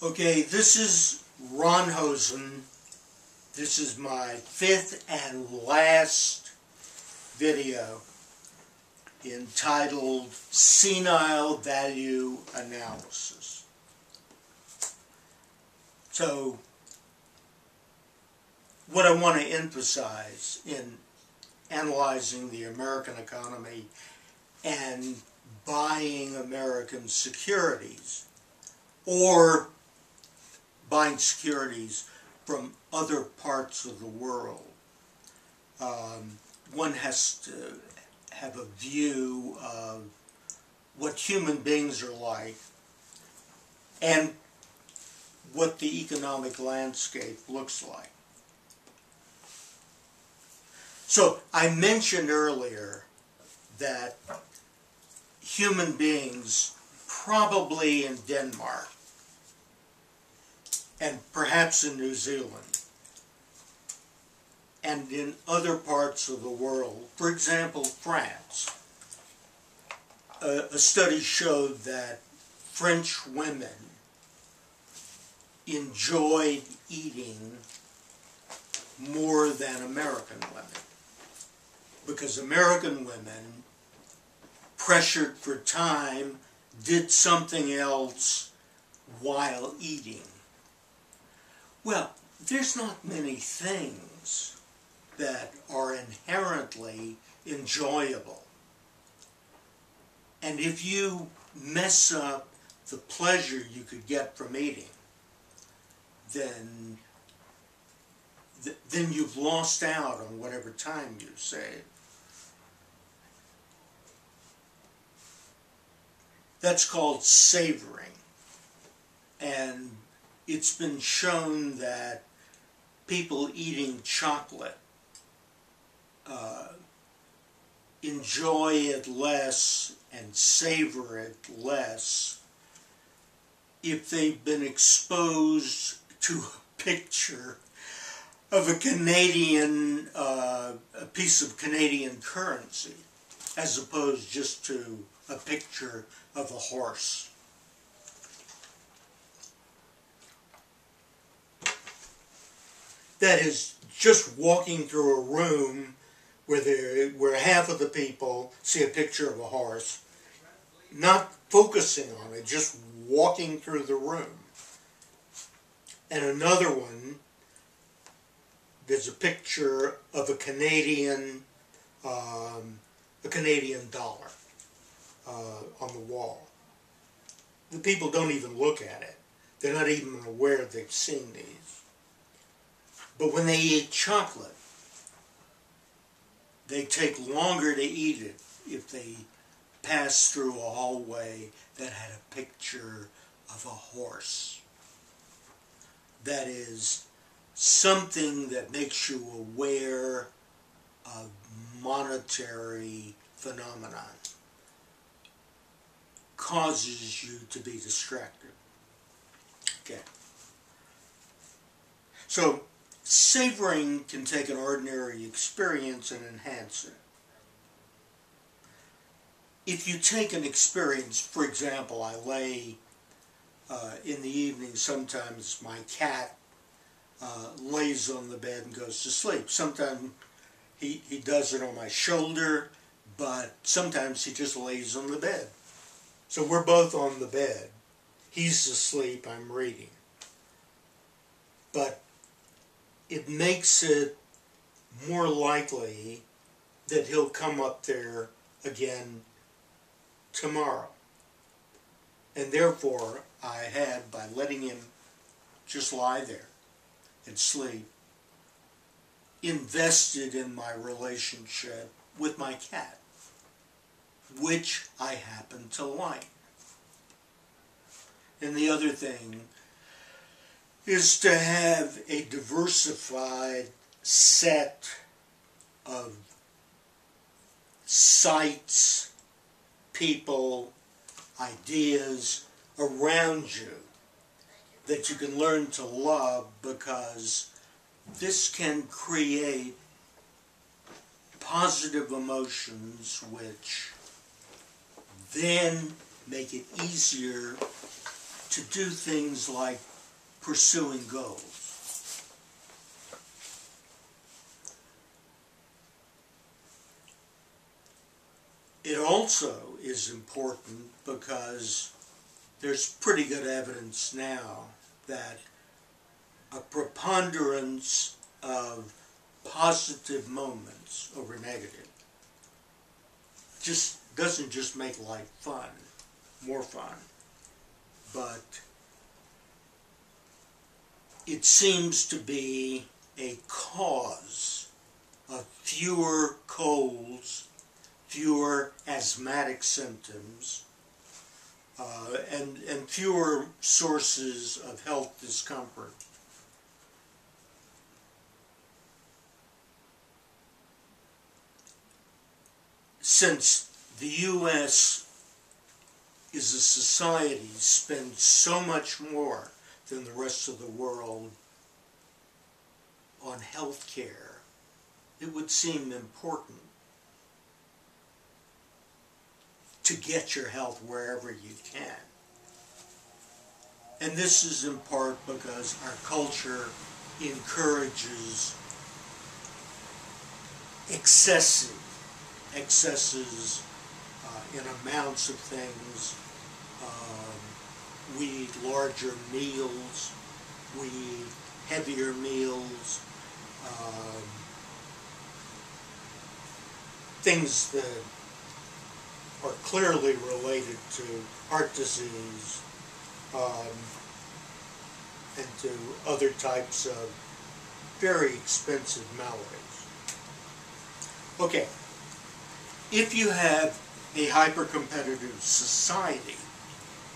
Okay, this is Ron Hosen. This is my 5th and last video entitled Senile Value Analysis. So, what I want to emphasize in analyzing the American economy and buying American securities, or buying securities from other parts of the world, one has to have a view of what human beings are like and what the economic landscape looks like. So I mentioned earlier that human beings, probably in Denmark and perhaps in New Zealand and in other parts of the world, for example France, a study showed that French women enjoyed eating more than American women, because American women, pressured for time, did something else while eating. Well, there's not many things that are inherently enjoyable. And if you mess up the pleasure you could get from eating, then you've lost out on whatever time you saved. That's called savoring. And it's been shown that people eating chocolate enjoy it less and savor it less if they've been exposed to a picture of a Canadian, a piece of Canadian currency, as opposed just to a picture of a horse. That is, just walking through a room where half of the people see a picture of a horse, not focusing on it, just walking through the room. And another one, there's a picture of a Canadian dollar on the wall. The people don't even look at it. They're not even aware they've seen these. But when they eat chocolate, they take longer to eat it if they pass through a hallway that had a picture of a horse. That is, something that makes you aware of monetary phenomenon causes you to be distracted. Okay. So, savoring can take an ordinary experience and enhance it. If you take an experience, for example, I lay in the evening, sometimes my cat lays on the bed and goes to sleep. Sometimes he does it on my shoulder, but sometimes he just lays on the bed. So we're both on the bed. He's asleep, I'm reading. But it makes it more likely that he'll come up there again tomorrow. And therefore, I had, by letting him just lie there and sleep, invested in my relationship with my cat, which I happen to like. And the other thing is to have a diversified set of sights, people, ideas around you that you can learn to love, because this can create positive emotions which then make it easier to do things like pursuing goals. It also is important because there's pretty good evidence now that a preponderance of positive moments over negative doesn't just make life fun, more fun, but it seems to be a cause of fewer colds, fewer asthmatic symptoms, and fewer sources of health discomfort. Since the U.S. is a society spends so much more than the rest of the world on health care, it would seem important to get your health wherever you can. And this is in part because our culture encourages excesses in amounts of things. We eat larger meals, we eat heavier meals, things that are clearly related to heart disease and to other types of very expensive maladies. Okay, if you have a hyper-competitive society,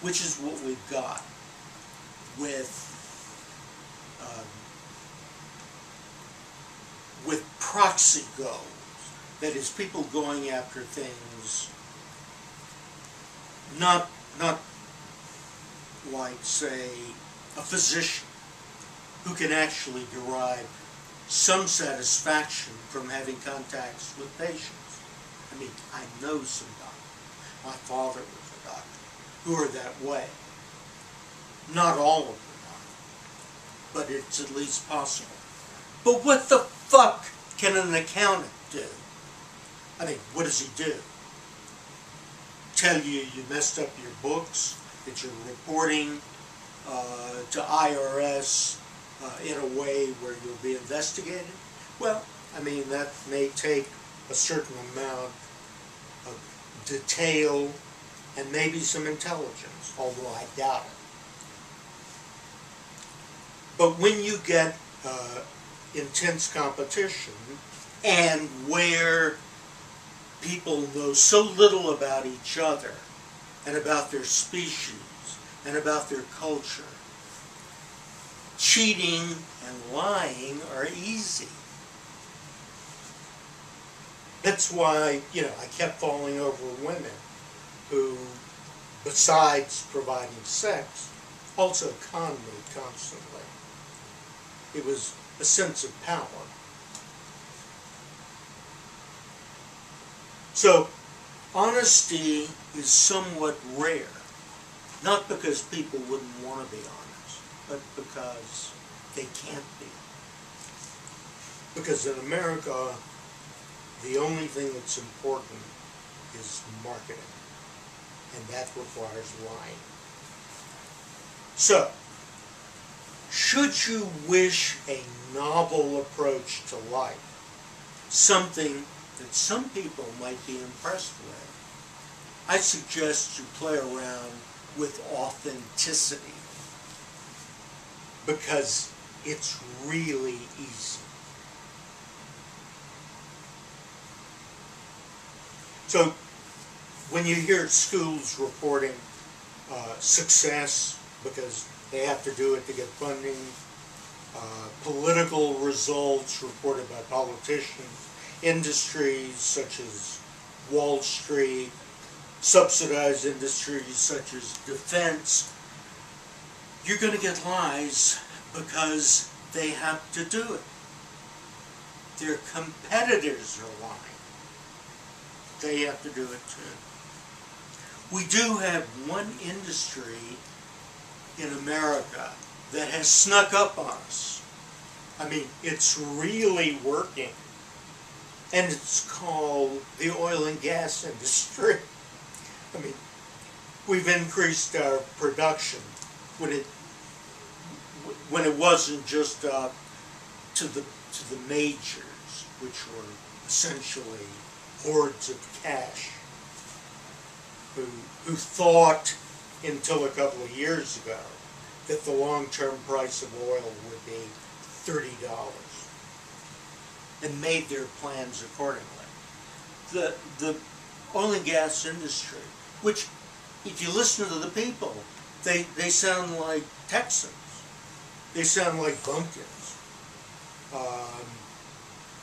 which is what we've got with proxy goals, that is, people going after things not like, say, a physician who can actually derive some satisfaction from having contacts with patients. I mean, I know some doctors. My father was a doctor who are that way. Not all of them are, but it's at least possible. But what the fuck can an accountant do? I mean, what does he do? Tell you you messed up your books, that you're reporting to IRS in a way where you'll be investigated? Well, I mean, that may take a certain amount of detail and maybe some intelligence, although I doubt it. But when you get intense competition and where people know so little about each other and about their species and about their culture, cheating and lying are easy. That's why, I kept falling over women who, besides providing sex, also conned me constantly. It was a sense of power. So, honesty is somewhat rare. Not because people wouldn't want to be honest, but because they can't be. Because in America, the only thing that's important is marketing. And that requires lying. So, should you wish a novel approach to life, something that some people might be impressed with, I suggest you play around with authenticity, because it's really easy. So, when you hear schools reporting success because they have to do it to get funding, political results reported by politicians, industries such as Wall Street, subsidized industries such as defense, you're going to get lies because they have to do it. Their competitors are lying. They have to do it too. We do have one industry in America that has snuck up on us. I mean, it's really working. And it's called the oil and gas industry. I mean, we've increased our production when it wasn't just to the majors, which were essentially hordes of cash, who thought until a couple of years ago that the long-term price of oil would be $30 and made their plans accordingly. The oil and gas industry, which if you listen to the people, they sound like Texans. They sound like bumpkins.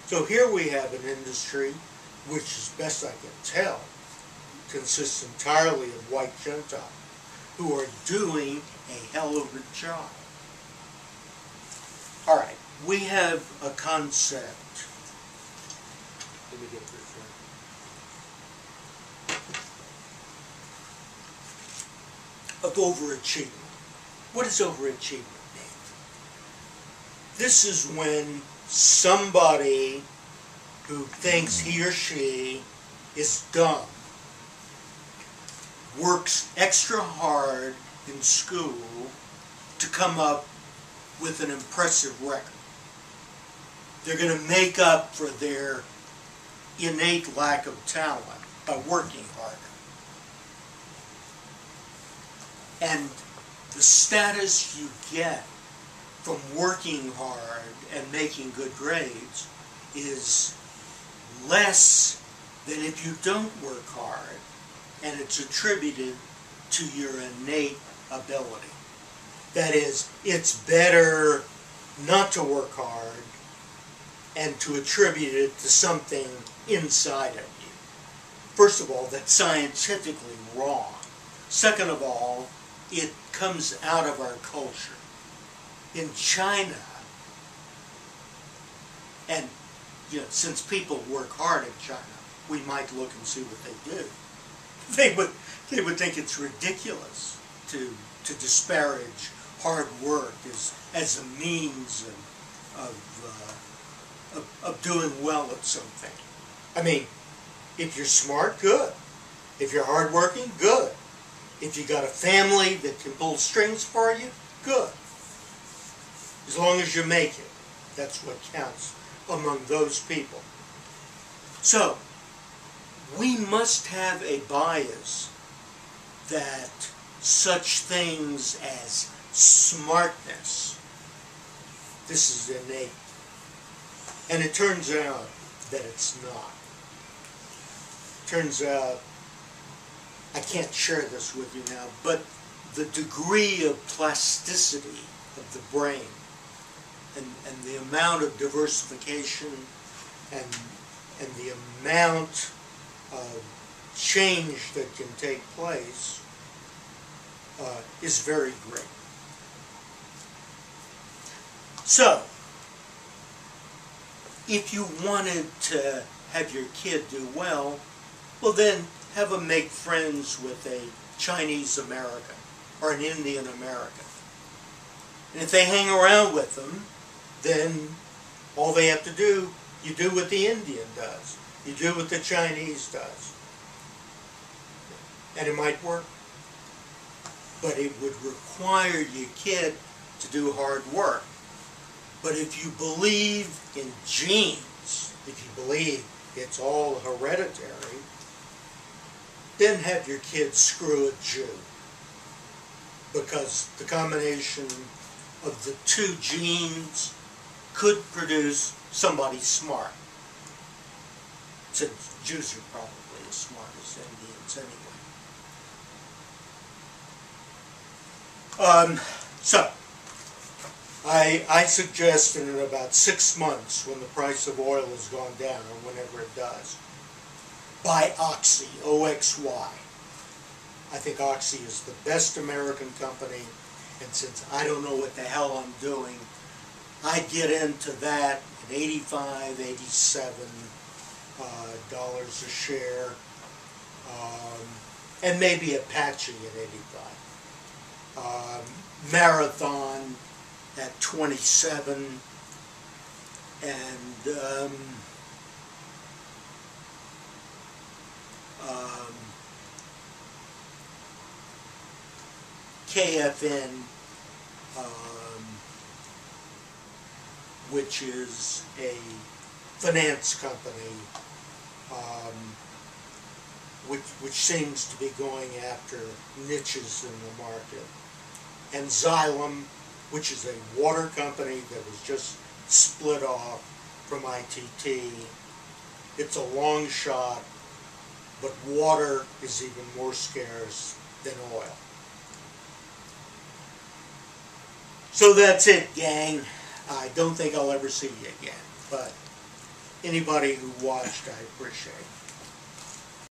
So here we have an industry which, as best I can tell, consists entirely of white Gentiles who are doing a hell of a job. All right, we have a concept. Let me get this right. Of overachievement. What does overachievement mean? This is when somebody who thinks he or she is dumb works extra hard in school to come up with an impressive record. They're going to make up for their innate lack of talent by working harder. And the status you get from working hard and making good grades is less than if you don't work hard, and it's attributed to your innate ability. That is, it's better not to work hard and to attribute it to something inside of you. First of all, that's scientifically wrong. Second of all, it comes out of our culture. In China, and since people work hard in China, we might look and see what they do. They would think it's ridiculous to disparage hard work as a means of doing well at something. I mean, if you're smart, good. If you're hardworking, good. If you got a family that can pull strings for you, good. As long as you make it, that's what counts among those people. So, we must have a bias that such things as smartness, this is innate. And it turns out that it's not. Turns out, I can't share this with you now, but the degree of plasticity of the brain and the amount of diversification and the amount of change that can take place is very great. So, if you wanted to have your kid do well then have them make friends with a Chinese American or an Indian American. And if they hang around with them, then all they have to do, you do what the Indian does. You do what the Chinese does. And it might work. But it would require your kid to do hard work. But if you believe in genes, if you believe it's all hereditary, then have your kid screw a Jew. Because the combination of the two genes could produce somebody smart. Since Jews are probably as smart as Indians anyway. So, I suggest that in about 6 months, when the price of oil has gone down, or whenever it does, buy Oxy, O-X-Y. I think Oxy is the best American company, and since I don't know what the hell I'm doing, I get into that at $85, $87 a share, and maybe Apache at $85. Marathon at 27, and KFN, which is a finance company, which seems to be going after niches in the market, and Xylem, which is a water company that was just split off from ITT. It's a long shot, but water is even more scarce than oil. So that's it, gang. I don't think I'll ever see you again, but anybody who watched, I appreciate.